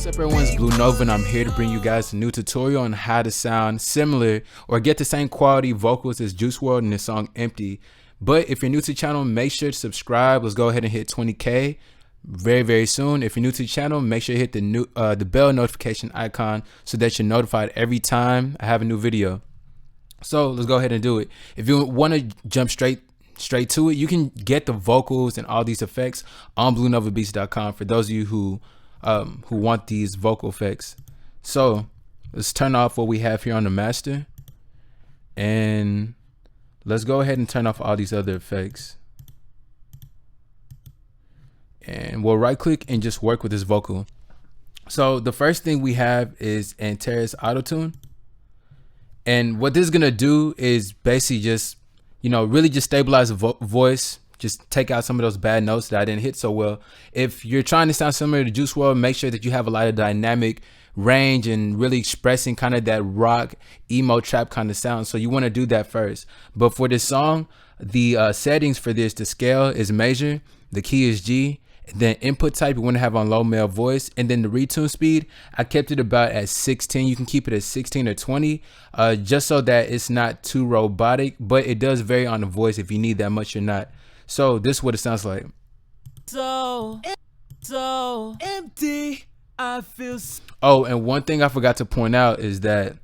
up everyone, it's Blue Nova and I'm here to bring you guys a new tutorial on how to sound similar or get the same quality vocals as Juice WRLD in the song Empty. But if you're new to the channel, make sure to subscribe. Let's go ahead and hit 20K very soon. If you're new to the channel, make sure you hit the bell notification icon so that you're notified every time I have a new video. So let's go ahead and do it. If you want to jump straight to it, you can get the vocals and all these effects on BlueNovaBeats.com for those of you who want these vocal effects. So let's turn off what we have here on the master and let's go ahead and turn off all these other effects, and we'll right click and just work with this vocal. So the first thing we have is Antares Auto-Tune, and what this is gonna do is basically just, you know, really just stabilize the voice, just take out some of those bad notes that I didn't hit so well. If you're trying to sound similar to Juice WRLD, make sure that you have a lot of dynamic range and really expressing kind of that rock, emo, trap kind of sound. So you want to do that first. But for this song, the settings for this, the scale is major, the key is G, then input type you want to have on low male voice, and then the retune speed I kept it about at 16. You can keep it at 16 or 20 just so that it's not too robotic, but it does vary on the voice if you need that much or not. So this is what it sounds like. So empty, I feel oh, and one thing I forgot to point out is that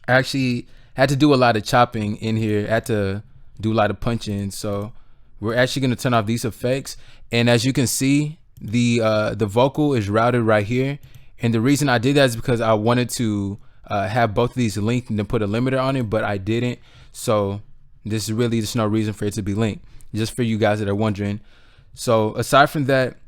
I actually had to do a lot of chopping in here. I had to do a lot of punching. So we're actually going to turn off these effects, and as you can see, the vocal is routed right here, and the reason I did that is because I wanted to have both of these linked and then put a limiter on it, but I didn't. So this is really just no reason for it to be linked, just for you guys that are wondering. So aside from that,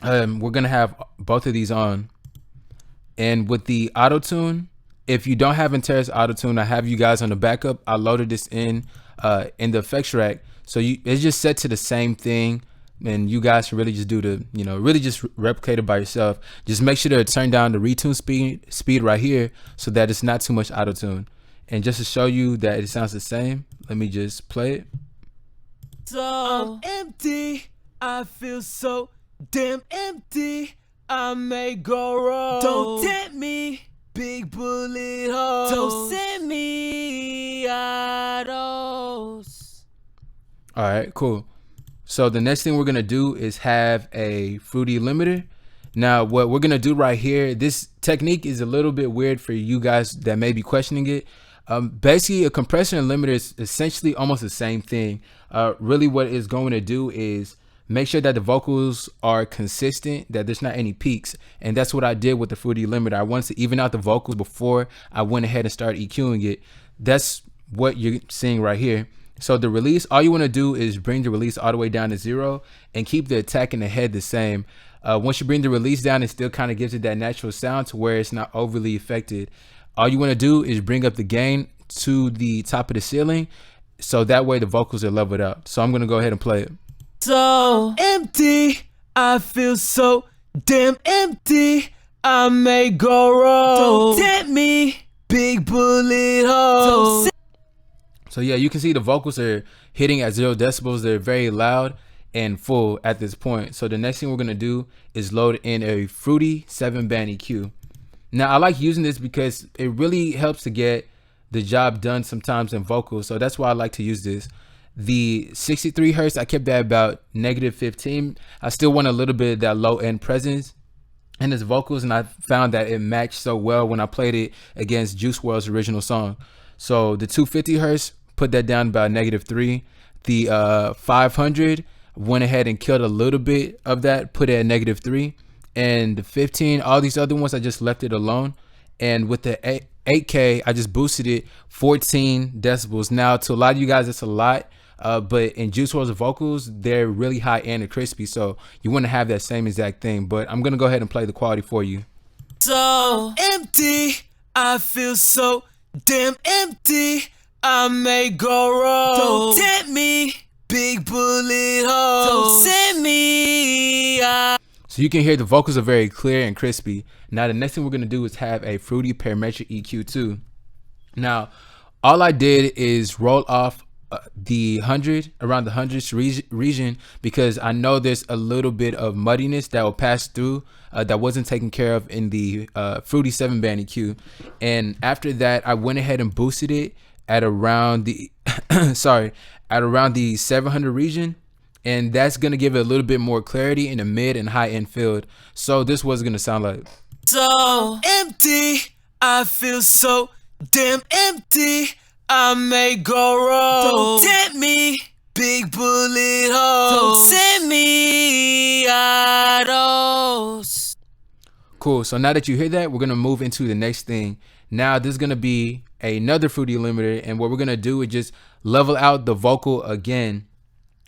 we're gonna have both of these on, and with the auto tune, if you don't have Antares auto tune, I have you guys on the backup. I loaded this in the effects rack, so it's just set to the same thing, and you guys can really just do the, you know, really just replicate it by yourself. Just make sure to turn down the retune speed right here so that it's not too much auto tune. And just to show you that it sounds the same, let me just play it. So I'm empty, I feel so damn empty, I may go wrong. Don't tempt me, big bullet hole. Don't send me autos. All right, cool. So the next thing we're gonna do is have a fruity limiter. Now what we're gonna do right here, this technique is a little bit weird for you guys that may be questioning it. Basically a compressor and limiter is essentially almost the same thing. Really what it's going to do is make sure that the vocals are consistent, that there's not any peaks, and that's what I did with the fruity limiter. I wanted to even out the vocals before I went ahead and started EQing it. That's what you're seeing right here. So the release, all you want to do is bring the release all the way down to 0 and keep the attack in the head the same. Once you bring the release down, it still kind of gives it that natural sound to where it's not overly affected. All you want to do is bring up the gain to the top of the ceiling, so that way the vocals are leveled out. So I'm going to go ahead and play it. So empty, I feel so damn empty, I may go wrong. Don't tempt me, big bullet hole. So yeah, you can see the vocals are hitting at 0 decibels. They're very loud and full at this point. So the next thing we're going to do is load in a fruity 7-band EQ. Now I like using this because it really helps to get the job done sometimes in vocals. So that's why I like to use this. The 63 hertz, I kept that about -15. I still want a little bit of that low end presence in his vocals, and I found that it matched so well when I played it against Juice WRLD's original song. So the 250 hertz, put that down about -3. The 500 went ahead and killed a little bit of that, put it at -3. And the 15, all these other ones, I just left it alone. And with the 8K, I just boosted it 14 decibels. Now, to a lot of you guys, that's a lot. But in Juice WRLD's vocals, they're really high end and crispy. So you want to have that same exact thing. But I'm going to go ahead and play the quality for you. So empty, I feel so damn empty, I may go wrong. Don't tempt me, big bullet hole. Don't send me out. So you can hear the vocals are very clear and crispy. Now the next thing we're going to do is have a fruity parametric EQ too. Now all I did is roll off the 100, around the hundreds region, because I know there's a little bit of muddiness that will pass through that wasn't taken care of in the Fruity 7 band EQ. And after that, I went ahead and boosted it at around the sorry, at around the 700 region, and that's gonna give it a little bit more clarity in the mid and high end field. So this was gonna sound like. So empty, I feel so damn empty. I may go wrong. Don't tempt me, big bullet hole. Don't send me out. Cool. So now that you hear that, we're gonna move into the next thing. Now this is gonna be another fruity limiter, and what we're gonna do is just level out the vocal again,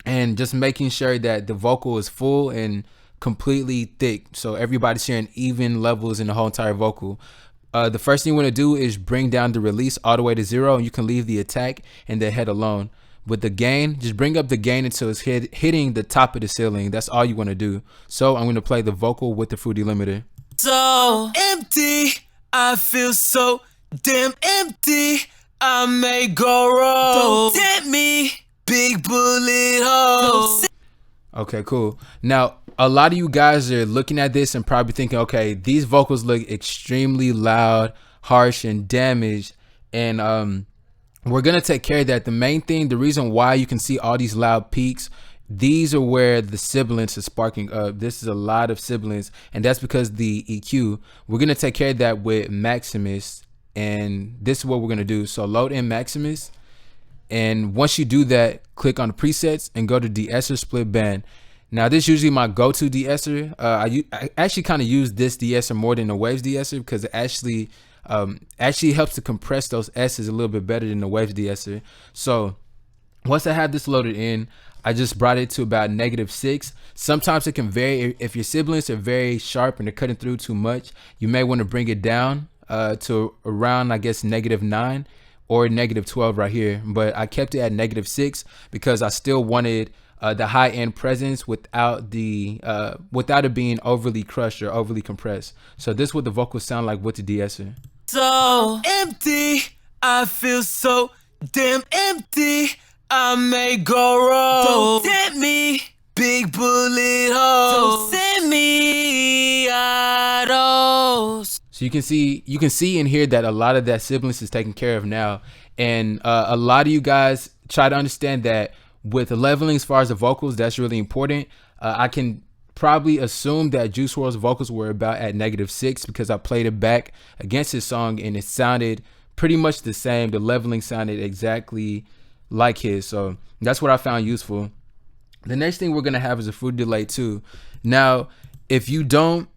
and just making sure that the vocal is full and completely thick, so everybody's hearing even levels in the whole entire vocal. The first thing you want to do is bring down the release all the way to 0, and you can leave the attack and the head alone. With the gain, just bring up the gain until it's hitting the top of the ceiling. That's all you want to do. So I'm going to play the vocal with the fruity limiter. So empty, I feel so damn empty. I may go wrong. Don't tempt me, big bullet hole. Okay, cool. Now, a lot of you guys are looking at this and probably thinking, okay, these vocals look extremely loud, harsh, and damaged. And we're going to take care of that. The main thing, the reason why you can see all these loud peaks, these are where the sibilance is sparking up. This is a lot of sibilance, and that's because the EQ. We're going to take care of that with Maximus, and this is what we're going to do. So load in Maximus, and once you do that, click on the presets and go to De-esser split band. Now this is usually my go-to de-esser. I actually kind of use this de-esser more than the Waves de-esser, because it actually helps to compress those S's a little bit better than the Waves de-esser. So once I have this loaded in, I just brought it to about -6. Sometimes it can vary. If your sibilants are very sharp and they're cutting through too much, you may want to bring it down to around, I guess, -9 or -12 right here. But I kept it at -6 because I still wanted the high end presence without it being overly crushed or overly compressed. So this is what the vocals sound like with the de-esser. So empty, I feel so damn empty. I may go wrong. Don't tempt me, big bullet hole. Don't send me out. So you can see and hear that a lot of that sibilance is taken care of now. And a lot of you guys try to understand that with leveling as far as the vocals, that's really important. I can probably assume that Juice WRLD's vocals were about at -6 because I played it back against his song and it sounded pretty much the same. The leveling sounded exactly like his. So that's what I found useful. The next thing we're gonna have is a fruit delay too. Now, if you don't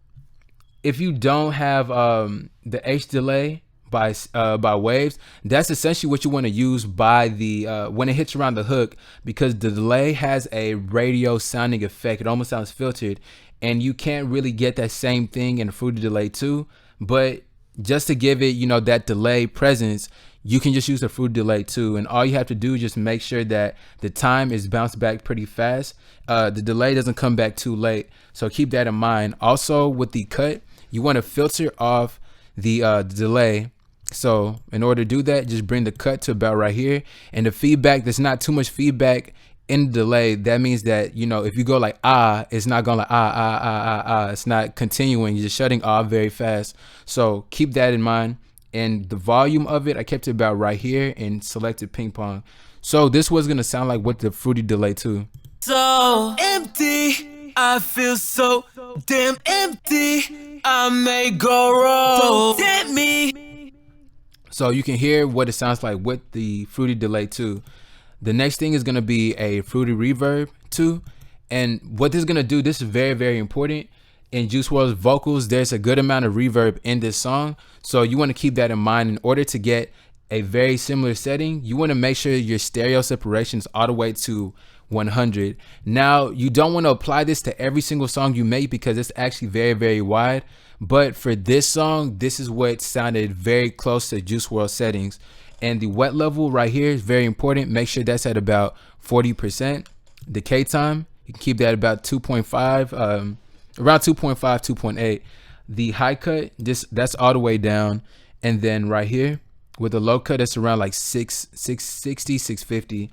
have the H delay by Waves, that's essentially what you want to use by the when it hits around the hook, because the delay has a radio sounding effect. It almost sounds filtered, and you can't really get that same thing in a fruity delay too. But just to give it, that delay presence, you can just use a fruity delay too. And all you have to do is just make sure that the time is bounced back pretty fast. The delay doesn't come back too late. So keep that in mind. Also with the cut, you want to filter off the delay. So in order to do that, just bring the cut to about right here, and the feedback, there's not too much feedback in the delay. That means that, if you go like it's not going like it's not continuing. You're just shutting off very fast. So keep that in mind. And the volume of it, I kept it about right here and selected ping pong. So this was gonna sound like with the fruity delay too. So empty, I feel so damn empty. I may go wrong. Don't tempt me. So you can hear what it sounds like with the fruity delay too. The next thing is gonna be a fruity reverb too. And what this is gonna do, this is very, very important. In Juice WRLD's vocals, there's a good amount of reverb in this song. So you wanna keep that in mind. In order to get a very similar setting, you wanna make sure your stereo separation is all the way to 100. Now, you don't wanna apply this to every single song you make because it's actually very, very wide. But for this song, this is what sounded very close to Juice WRLD settings. And the wet level right here is very important. Make sure that's at about 40%. Decay time, you can keep that about 2.5, around 2.5, 2.8. The high cut, that's all the way down. And then right here with the low cut, it's around like 660, 650.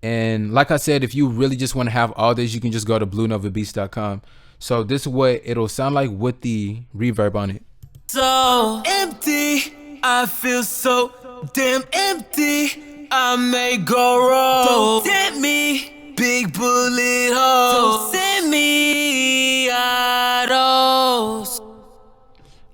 And like I said, if you really just want to have all this, you can just go to bluenovabeats.com. So this is what it'll sound like with the reverb on it. So empty, I feel so damn empty. I may go wrong. Don't tempt me, big bullet hole. Don't send me autos.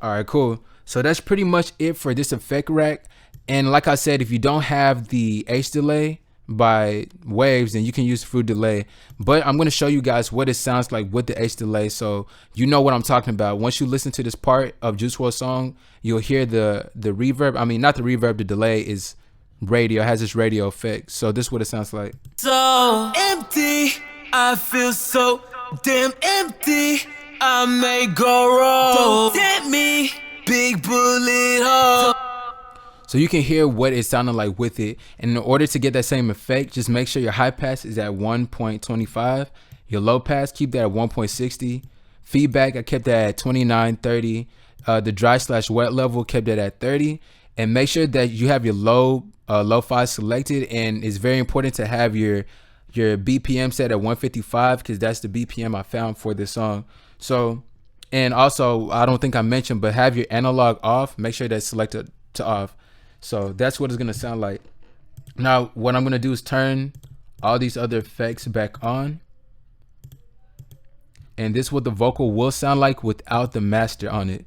All right, cool. So that's pretty much it for this effect rack. And like I said, if you don't have the H delay by Waves, then you can use Fruit delay. But I'm going to show you guys what it sounds like with the H delay, so you know what I'm talking about. Once you listen to this part of Juice WRLD's song, you'll hear the reverb. I mean, not the reverb, the delay is radio, has this radio effect. So this is what it sounds like. So empty, I feel so damn empty. I may go wrong. Don't tempt me, big bullet hole. So you can hear what it sounded like with it. And in order to get that same effect, just make sure your high pass is at 1.25. Your low pass, keep that at 1.60. Feedback, I kept that at 2930. The dry/wet level, kept that at 30. And make sure that you have your lo-fi selected. And it's very important to have your BPM set at 155, because that's the BPM I found for this song. So, and also, I don't think I mentioned, but have your analog off. Make sure that's selected to off. So that's what it's going to sound like. Now, what I'm going to do is turn all these other effects back on. And this is what the vocal will sound like without the master on it.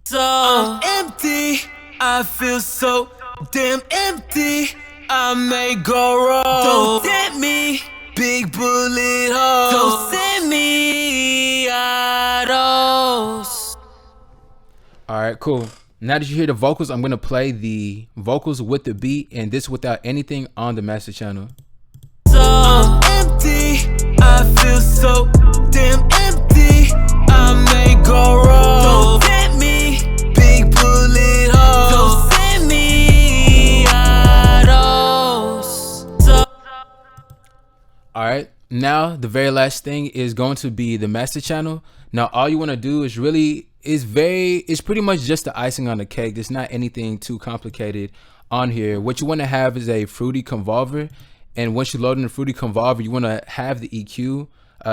So empty, I feel so damn empty. I may go wrong. Don't tempt me, big bullet hole. Don't send me autos. All right, cool. Now that you hear the vocals, I'm going to play the vocals with the beat, and this without anything on the master channel. So empty, I feel so damn empty. I may go wrong. Don't tempt me, big bullet hole. Don't send me autos. All right, now the very last thing is going to be the master channel. Now all you want to do is it's pretty much just the icing on the cake. There's not anything too complicated on here. What you want to have is a Fruity Convolver, and once you load in the Fruity Convolver, you want to have the EQ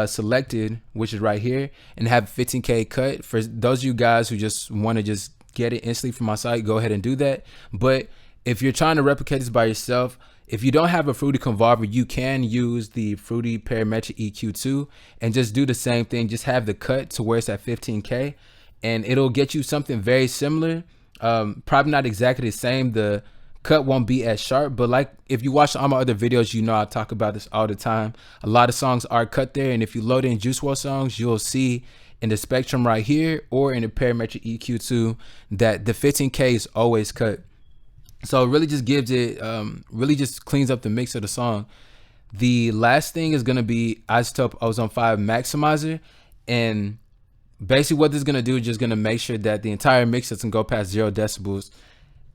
selected, which is right here, and have 15K cut. For those of you guys who just want to just get it instantly from my site, go ahead and do that. But if you're trying to replicate this by yourself, if you don't have a Fruity Convolver, you can use the Fruity Parametric EQ2 and just do the same thing. Just have the cut to where it's at 15K, and it'll get you something very similar. Probably not exactly the same. The cut won't be as sharp, but like if you watch all my other videos, you know I talk about this all the time. A lot of songs are cut there, and if you load in Juice WRLD songs, you'll see in the spectrum right here or in the Parametric EQ2 that the 15K is always cut. So it really just gives it, really just cleans up the mix of the song. The last thing is going to be Isotope Ozone 5 Maximizer. And basically what this is going to do is just going to make sure that the entire mix doesn't go past 0 decibels.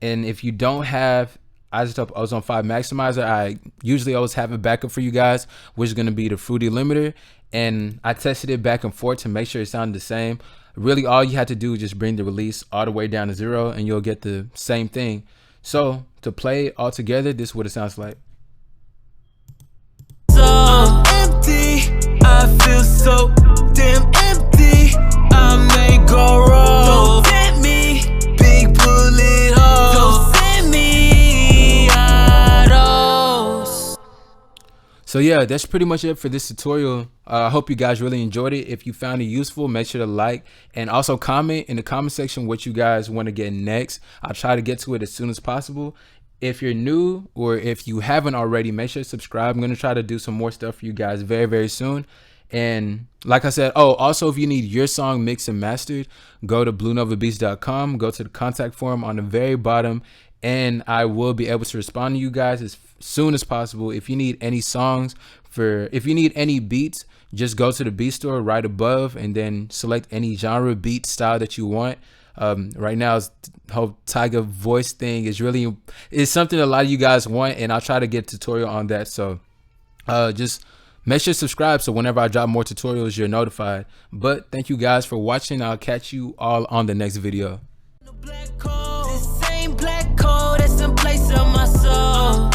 And if you don't have Isotope Ozone 5 Maximizer, I usually always have a backup for you guys, which is going to be the Fruity Limiter. And I tested it back and forth to make sure it sounded the same. Really all you have to do is just bring the release all the way down to 0 and you'll get the same thing. So to play it all together, this is what it sounds like. So empty, I feel so damn empty. I may go wrong. Don't tempt me, big bullet hole. Don't send me autos. So yeah, that's pretty much it for this tutorial. I hope you guys really enjoyed it. If you found it useful, make sure to like and also comment in the comment section what you guys want to get next. I'll try to get to it as soon as possible. If you're new or if you haven't already, make sure to subscribe. I'm going to try to do some more stuff for you guys very, very soon. And like I said, also if you need your song mixed and mastered, go to bluenovabeats.com, go to the contact form on the very bottom, and I will be able to respond to you guys as soon as possible. If you need any songs, if you need any beats, just go to the beat store right above and then select any genre, beat, style that you want. Right now, the whole Tiger voice thing is something a lot of you guys want, and I'll try to get a tutorial on that. So just make sure to subscribe so whenever I drop more tutorials, you're notified. But thank you guys for watching. I'll catch you all on the next video. Black coal, the same black coal that's in place of my soul.